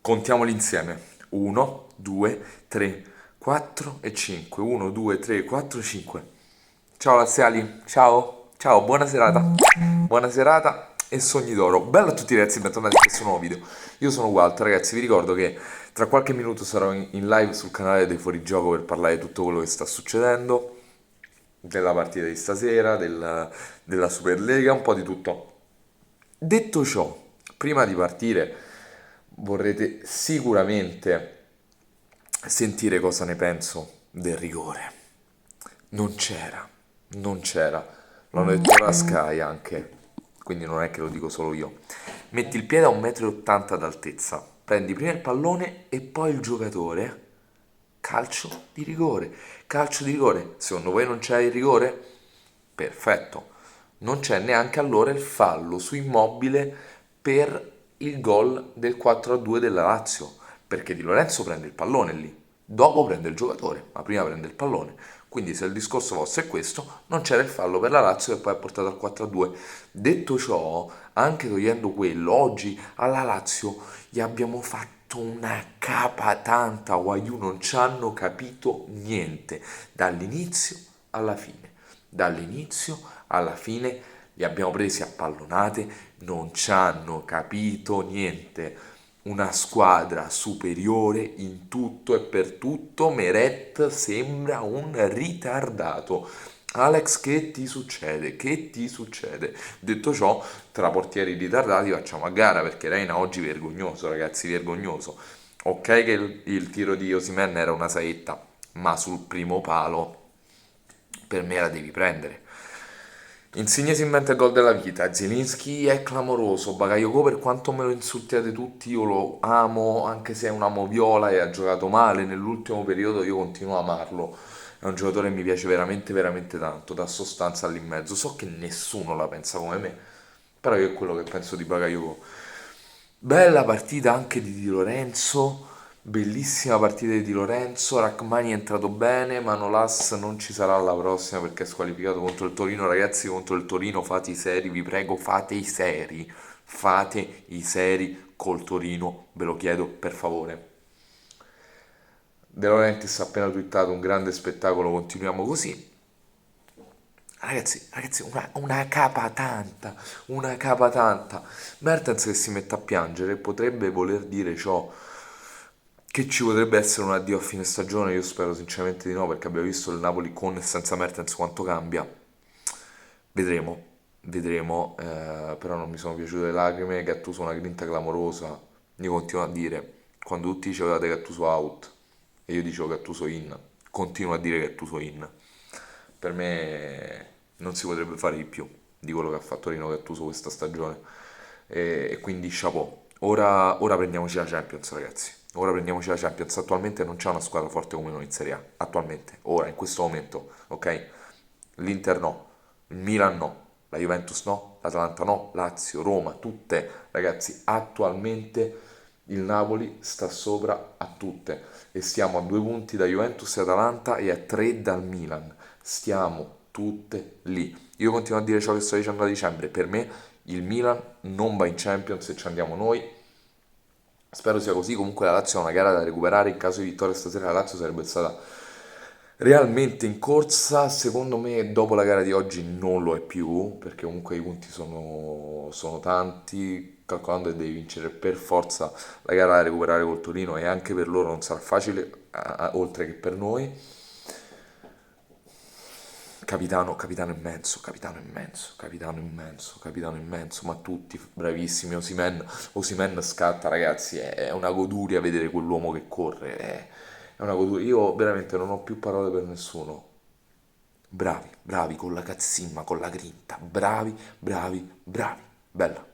Contiamoli insieme. 1, 2, 3, 4 e 5. 1, 2, 3, 4, 5. Ciao laziali, ciao, ciao, buona serata. Buona serata e sogni d'oro. Bello a tutti ragazzi, bentornati in questo nuovo video. Io sono Walter, ragazzi, vi ricordo che tra qualche minuto sarò in live sul canale dei Fuorigioco per parlare di tutto quello che sta succedendo, della partita di stasera, della Superlega, un po' di tutto. Detto ciò, prima di partire vorrete sicuramente sentire cosa ne penso del rigore. Non c'era, non c'era. L'hanno detto ora Sky anche, quindi non è che lo dico solo io. Metti il piede a 1,80 m d'altezza, prendi prima il pallone e poi il giocatore. Calcio di rigore, calcio di rigore. Secondo voi non c'è il rigore? Perfetto. Non c'è neanche allora il fallo su Immobile per il gol del 4-2 della Lazio, perché Di Lorenzo prende il pallone lì, dopo prende il giocatore, ma prima prende il pallone. Quindi se il discorso fosse questo, non c'era il fallo per la Lazio che poi ha portato al 4-2. Detto ciò, anche togliendo quello, oggi alla Lazio gli abbiamo fatto una capa tanta, Guaiù non ci hanno capito niente, dall'inizio alla fine. Dall'inizio alla fine li abbiamo presi a pallonate, non ci hanno capito niente. Una squadra superiore in tutto e per tutto. Meret sembra un ritardato. Alex, che ti succede? Che ti succede? Detto ciò, tra portieri ritardati facciamo a gara perché Reina oggi vergognoso, ragazzi, vergognoso. Ok che il tiro di Osimhen era una saetta, ma sul primo palo per me la devi prendere. Insigne si inventa il gol della vita, Zielinski è clamoroso, Bakayoko per quanto me lo insultiate tutti io lo amo, anche se è un amo viola e ha giocato male nell'ultimo periodo io continuo a amarlo, è un giocatore che mi piace veramente veramente tanto, dà sostanza lì in mezzo, so che nessuno la pensa come me, però io è quello che penso di Bakayoko. Bella partita anche di Di Lorenzo, bellissima partita di Di Lorenzo, Rachmani è entrato bene, Manolas non ci sarà la prossima perché è squalificato contro il Torino, ragazzi contro il Torino fate i seri, vi prego fate i seri col Torino, ve lo chiedo per favore. De Laurentiis ha appena twittato un grande spettacolo, continuiamo così. Ragazzi, una capa tanta, una capa tanta. Mertens che si mette a piangere potrebbe voler dire ciò che ci potrebbe essere un addio a fine stagione. Io spero sinceramente di no, perché abbiamo visto il Napoli con e senza Mertens quanto cambia. Vedremo, vedremo, però non mi sono piaciute le lacrime. Gattuso una grinta clamorosa. Io continuo a dire, quando tutti dicevate Gattuso out e io dicevo Gattuso in, continuo a dire Gattuso in. Per me non si potrebbe fare di più di quello che ha fatto Rino Gattuso questa stagione. E quindi chapeau. Ora prendiamoci la Champions, ragazzi. Ora prendiamoci la Champions. Attualmente non c'è una squadra forte come noi in Serie A. Attualmente, ora, in questo momento, ok? L'Inter no, il Milan no, la Juventus no, l'Atalanta no, Lazio, Roma, tutte, ragazzi, attualmente il Napoli sta sopra a tutte e stiamo a 2 punti da Juventus e Atalanta e a 3 dal Milan. Stiamo tutte lì. Io continuo a dire ciò che sto dicendo a dicembre. Per me il Milan non va in Champions e ci andiamo noi. Spero sia così. Comunque la Lazio ha una gara da recuperare. In caso di vittoria stasera, la Lazio sarebbe stata realmente in corsa. Secondo me, dopo la gara di oggi, non lo è più. Perché comunque i punti sono tanti. Calcolando che devi vincere per forza la gara da recuperare col Torino, e anche per loro non sarà facile, oltre che per noi. Capitano, capitano immenso, capitano immenso, capitano immenso, capitano immenso, ma tutti bravissimi. Osimhen scatta, ragazzi, è una goduria vedere quell'uomo che corre, è una goduria. Io veramente non ho più parole per nessuno. Bravi, bravi, con la cazzimma, con la grinta, bravi, bravi, bravi. Bella.